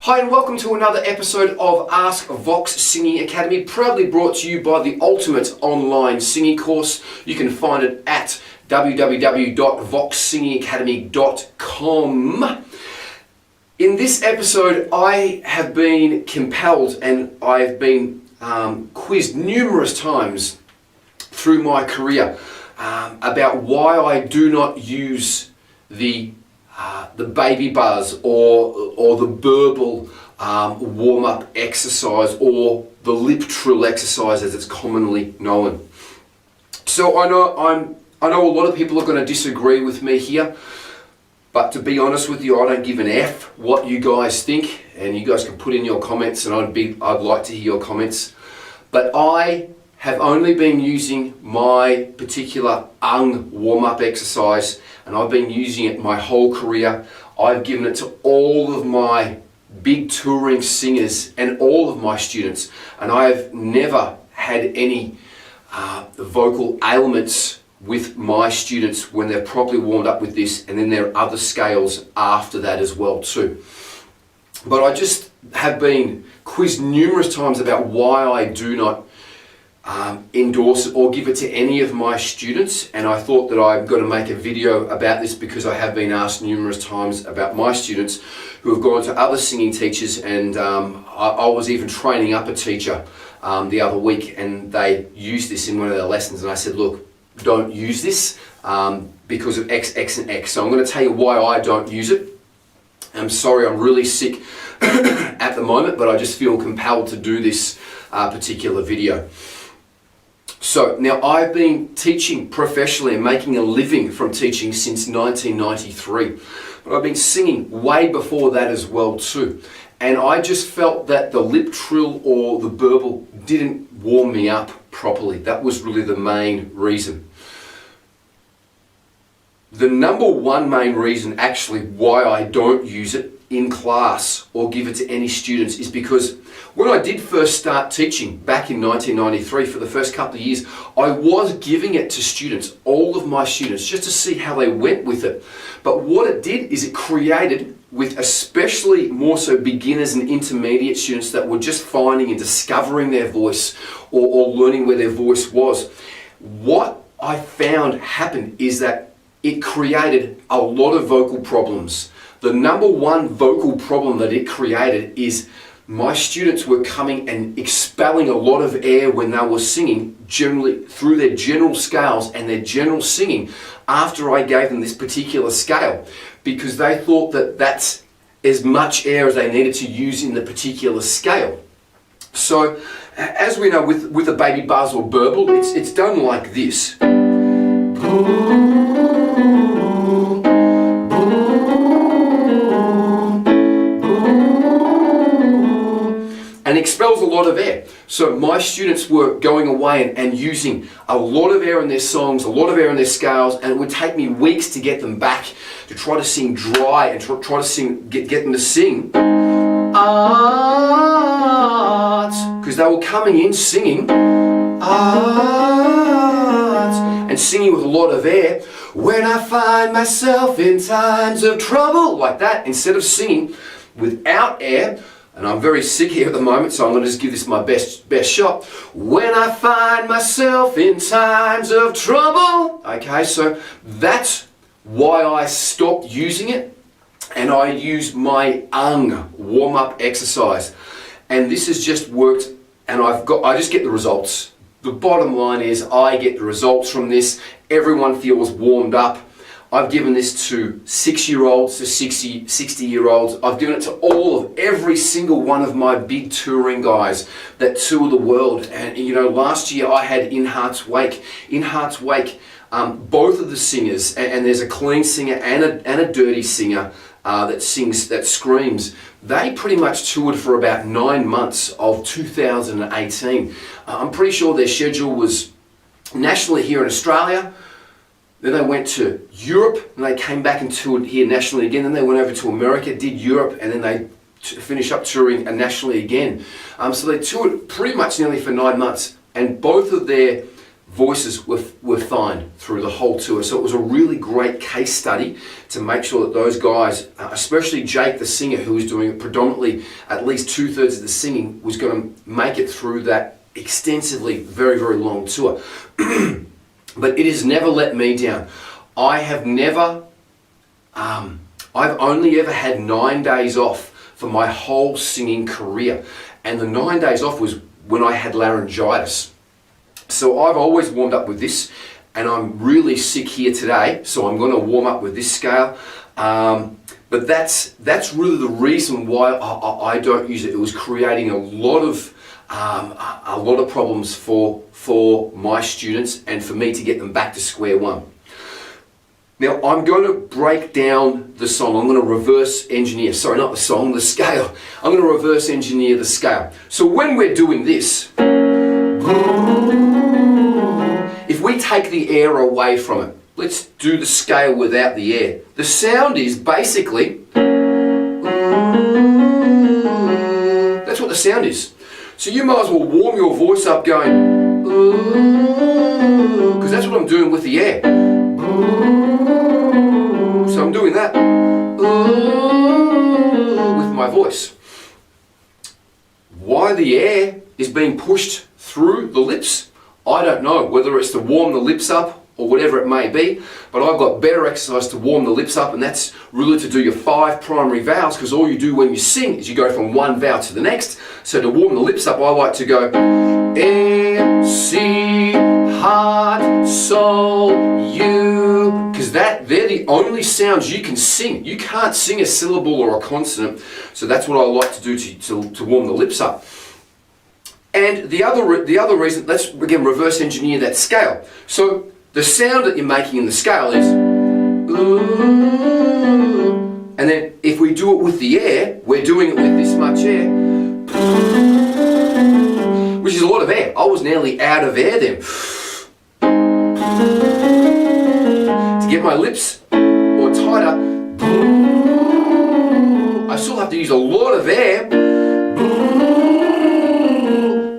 Hi and welcome to another episode of Ask Vox Singing Academy, proudly brought to you by the ultimate online singing course. You can find it at www.voxsingingacademy.com. In this episode, I have been compelled and I've been quizzed numerous times through my career about why I do not use the baby buzz or the Burble warm-up exercise or the Lip Trill exercise as it's commonly known. So I know a lot of people are going to disagree with me here, but to be honest with you, I don't give an F what you guys think, and you guys can put in your comments, and I'd like to hear your comments. But I have only been using my particular warm-up exercise, and I've been using it my whole career. I've given it to all of my big touring singers and all of my students, and I've never had any vocal ailments with my students when they're properly warmed up with this, and then there are other scales after that as well too. But I just have been quizzed numerous times about why I do not endorse it or give it to any of my students, and I thought that I'm going to make a video about this because I have been asked numerous times about my students who have gone to other singing teachers, and I was even training up a teacher the other week, and they used this in one of their lessons, and I said, look, don't use this because of X, X and X. So I'm going to tell you why I don't use it. I'm sorry, I'm really sick at the moment, but I just feel compelled to do this particular video. So now I've been teaching professionally and making a living from teaching since 1993, but I've been singing way before that as well too. And I just felt that the Lip Trill or the Burble didn't warm me up properly. That was really the main reason. The number one main reason actually why I don't use it in class or give it to any students is because when I did first start teaching back in 1993, for the first couple of years, I was giving it to students, all of my students, just to see how they went with it. But what it did is it created, with especially more so beginners and intermediate students that were just finding and discovering their voice or learning where their voice was, what I found happened is that it created a lot of vocal problems. The number one vocal problem that it created is my students were coming and expelling a lot of air when they were singing, generally through their general scales and their general singing after I gave them this particular scale, because they thought that that's as much air as they needed to use in the particular scale. So as we know with a baby buzz or burble, it's done like this. And expels a lot of air. So my students were going away and using a lot of air in their songs, a lot of air in their scales, and it would take me weeks to get them back to try to sing dry and try to sing, get them to sing art, because they were coming in singing art and singing with a lot of air. When I find myself in times of trouble, like that, instead of singing without air. And I'm very sick here at the moment, so I'm going to just give this my best shot. When I find myself in times of trouble. Okay, so that's why I stopped using it, and I use my warm-up exercise. And this has just worked, and I just get the results. The bottom line is I get the results from this. Everyone feels warmed up. I've given this to 6-year-olds, to 60-year-olds. I've given it to every single one of my big touring guys that tour the world. And you know, last year I had In Heart's Wake. In Heart's Wake, both of the singers, and there's a clean singer and a dirty singer that screams. They pretty much toured for about 9 months of 2018. I'm pretty sure their schedule was nationally here in Australia. Then they went to Europe, and they came back and toured here nationally again. Then they went over to America, did Europe, and then they finished up touring nationally again. So they toured pretty much nearly for 9 months, and both of their voices were fine through the whole tour. So it was a really great case study to make sure that those guys, especially Jake the singer, who was doing it predominantly, at least 2/3 of the singing, was going to make it through that extensively very, very long tour. But it has never let me down. I have never, I've only ever had 9 days off for my whole singing career. And the 9 days off was when I had laryngitis. So I've always warmed up with this, and I'm really sick here today, so I'm going to warm up with this scale. But that's really the reason why I don't use it. It was creating a lot of problems for my students and for me to get them back to square one. Now I'm going to break down the song. I'm going to reverse engineer, sorry, not the song, the scale. I'm going to reverse engineer the scale. So when we're doing this, if we take the air away from it, let's do the scale without the air. The sound is basically, that's what the sound is. So you might as well warm your voice up going, because that's what I'm doing with the air. So I'm doing that with my voice. Why the air is being pushed through the lips, I don't know, whether it's to warm the lips up or whatever it may be, but I've got better exercise to warm the lips up, and that's really to do your 5 primary vowels, because all you do when you sing is you go from one vowel to the next. So to warm the lips up, I like to go A, C, heart, soul, U, because they're the only sounds you can sing. You can't sing a syllable or a consonant, so that's what I like to do to warm the lips up. And the other reason, let's again reverse engineer that scale. So the sound that you're making in the scale is, and then if we do it with the air, we're doing it with this much air, which is a lot of air. I was nearly out of air then. To get my lips or tighter, I still have to use a lot of air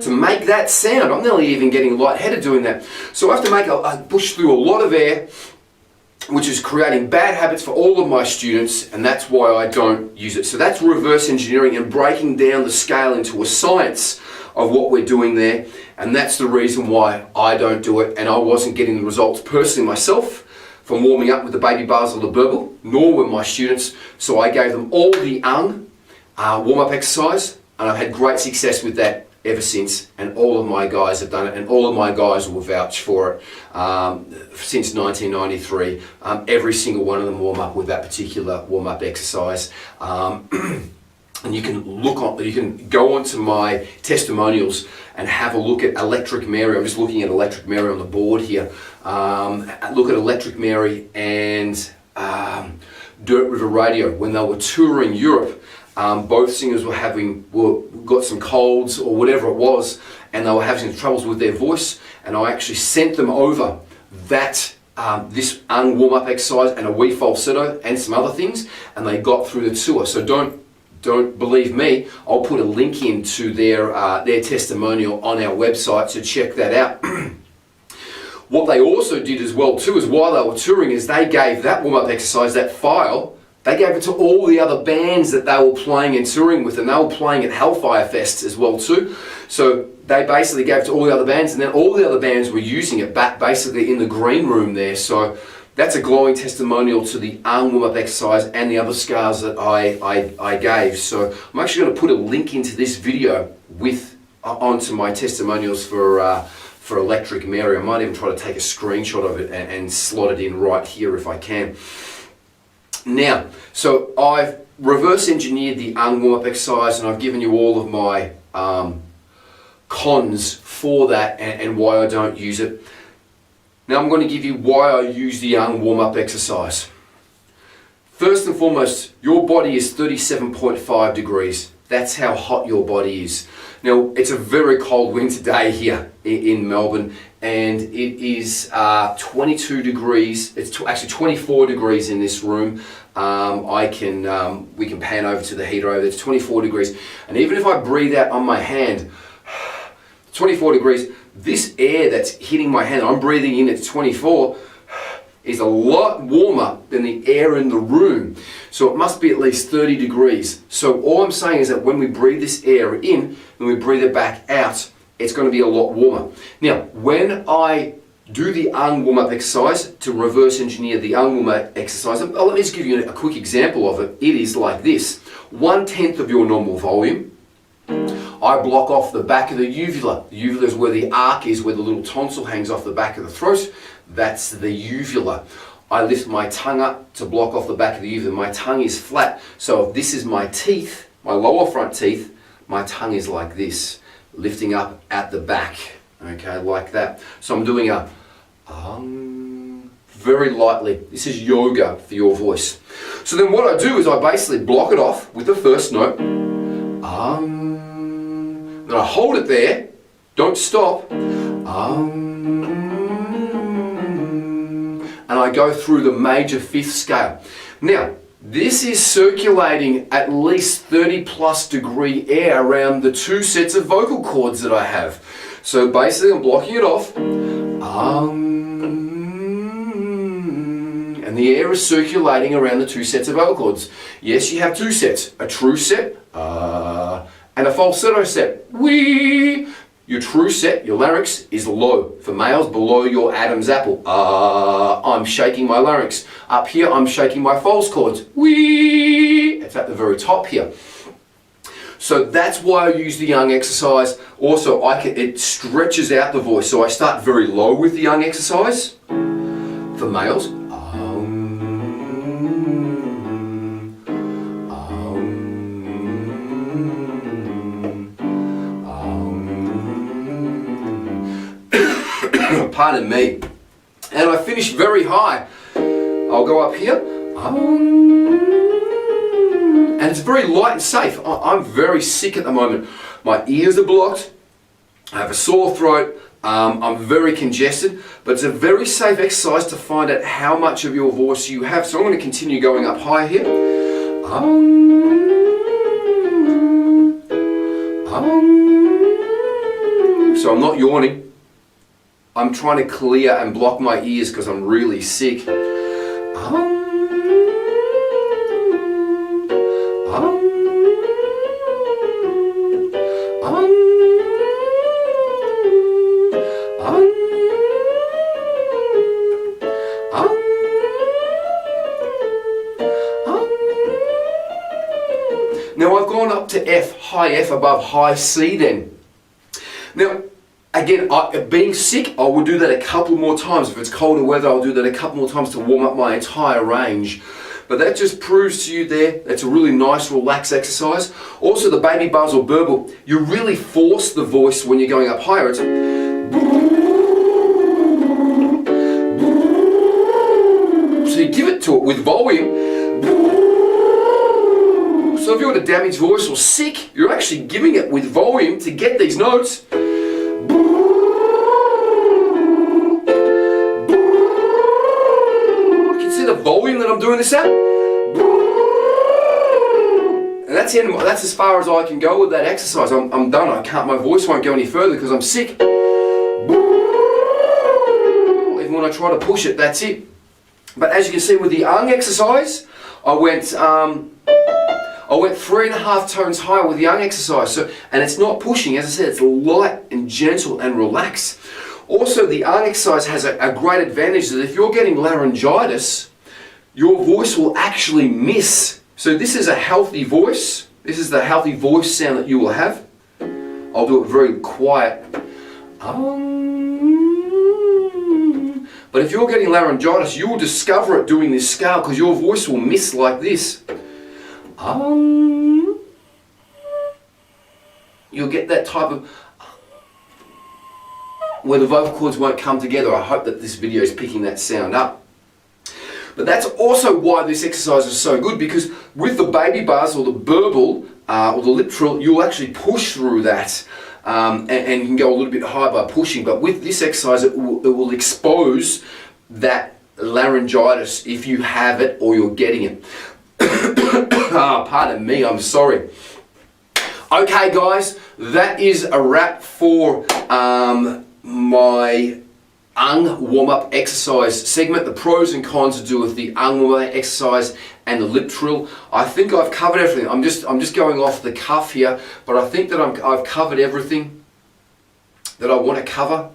to make that sound. I'm nearly even getting lightheaded doing that. So I have to make a push through a lot of air, which is creating bad habits for all of my students, and that's why I don't use it. So that's reverse engineering and breaking down the scale into a science of what we're doing there, and that's the reason why I don't do it, and I wasn't getting the results personally myself from warming up with the baby bars or the burble, nor were my students. So I gave them all the warm-up exercise, and I've had great success with that ever since, and all of my guys have done it, and all of my guys will vouch for it. Since 1993, every single one of them warm up with that particular warm-up exercise. And you can you can go onto my testimonials and have a look at Electric Mary. I'm just looking at Electric Mary on the board here. Look at Electric Mary and Dirt River Radio when they were touring Europe. Both singers got some colds or whatever it was, and they were having some troubles with their voice, and I actually sent them over that this warm-up exercise and a wee falsetto and some other things, and they got through the tour. So don't believe me, I'll put a link into their testimonial on our website, so check that out. What they also did as well too, is while they were touring, is they gave that warm-up exercise, that file, they gave it to all the other bands that they were playing and touring with, and they were playing at Hellfire Fest as well too. So they basically gave it to all the other bands, and then all the other bands were using it back basically in the green room there. So that's a glowing testimonial to the arm warm-up exercise and the other scars that I gave. So I'm actually going to put a link into this video onto my testimonials for Electric Mary. I might even try to take a screenshot of it and slot it in right here if I can. Now, so I've reverse engineered the warm-up exercise, and I've given you all of my cons for that and why I don't use it. Now I'm going to give you why I use the warm-up exercise. First and foremost, your body is 37.5 degrees. That's how hot your body is. Now, it's a very cold winter day here in Melbourne, and it is 22 degrees. It's actually 24 degrees in this room. We can pan over to the heater over there. It's 24 degrees. And even if I breathe out on my hand, 24 degrees, this air that's hitting my hand, I'm breathing in at 24, is a lot warmer than the air in the room. So it must be at least 30 degrees. So all I'm saying is that when we breathe this air in, when we breathe it back out, it's going to be a lot warmer. Now, when I do the warm-up exercise to reverse engineer the warm-up exercise, let me just give you a quick example of it. It is like this. 1/10 of your normal volume. I block off the back of the uvula. The uvula is where the arc is, where the little tonsil hangs off the back of the throat. That's the uvula. I lift my tongue up to block off the back of the uvula. My tongue is flat. So if this is my teeth, my lower front teeth, my tongue is like this, lifting up at the back. Okay, like that. So I'm doing a very lightly. This is yoga for your voice. So then what I do is I basically block it off with the first note. Then I hold it there, don't stop. And I go through the major fifth scale. Now, this is circulating at least 30+ degree air around the 2 sets of vocal cords that I have. So basically I'm blocking it off. And the air is circulating around the 2 sets of vocal cords. Yes, you have 2 sets. A true set, and a falsetto set. Wee! Your true set, your larynx, is low. For males, below your Adam's apple. I'm shaking my larynx. Up here, I'm shaking my false cords. Wee! It's at the very top here. So that's why I use the Young exercise. Also, it stretches out the voice. So I start very low with the Young exercise. For males, pardon me. And I finish very high. I'll go up here. And it's very light and safe. I'm very sick at the moment. My ears are blocked. I have a sore throat. I'm very congested. But it's a very safe exercise to find out how much of your voice you have. So I'm going to continue going up high here. So I'm not yawning. I'm trying to clear and block my ears because I'm really sick. Now I've gone up to F, high F above high C then. Now, again, being sick, I will do that a couple more times. If it's colder weather, I'll do that a couple more times to warm up my entire range. But that just proves to you there, that's a really nice, relaxed exercise. Also, the baby buzz or burble, you really force the voice when you're going up higher. It's so you give it to it with volume. So if you've got a damaged voice or sick, you're actually giving it with volume to get these notes. You can see the volume that I'm doing this at. And that's as far as I can go with that exercise. I'm done. My voice won't go any further because I'm sick. Even when I try to push it, that's it. But as you can see with the exercise, I went 3.5 tones higher with the Young exercise. And it's not pushing, as I said, it's light and gentle and relaxed. Also, the Young exercise has a great advantage that if you're getting laryngitis, your voice will actually miss. So this is a healthy voice. This is the healthy voice sound that you will have. I'll do it very quiet. But if you're getting laryngitis, you will discover it doing this scale because your voice will miss like this. You'll get that type of where the vocal cords won't come together. I hope that this video is picking that sound up. But that's also why this exercise is so good, because with the baby buzz or the burble or the lip trill, you'll actually push through that and you can go a little bit higher by pushing. But with this exercise, it will expose that laryngitis if you have it or you're getting it. Pardon me, I'm sorry. Okay guys, that is a wrap for my warm-up exercise segment, the pros and cons to do with the warm-up exercise and the lip trill. I think I've covered everything. I'm just going off the cuff here, but I think that I've covered everything that I want to cover.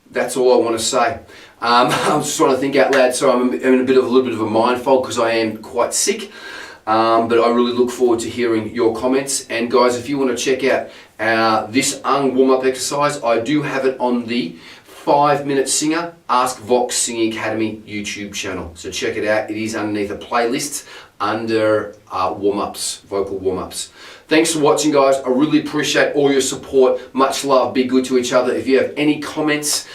That's all I want to say. I'm just trying to think out loud, so I'm in a little bit of a mind fog because I am quite sick. But I really look forward to hearing your comments. And guys, if you want to check out this warm-up exercise, I do have it on the 5-Minute Singer Ask Vox Singing Academy YouTube channel. So check it out. It is underneath a playlist under warm-ups, vocal warm-ups. Thanks for watching, guys. I really appreciate all your support. Much love. Be good to each other. If you have any comments,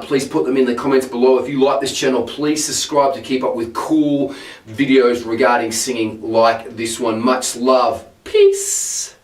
please put them in the comments below. If you like this channel, please subscribe to keep up with cool videos regarding singing like this one. Much love. Peace.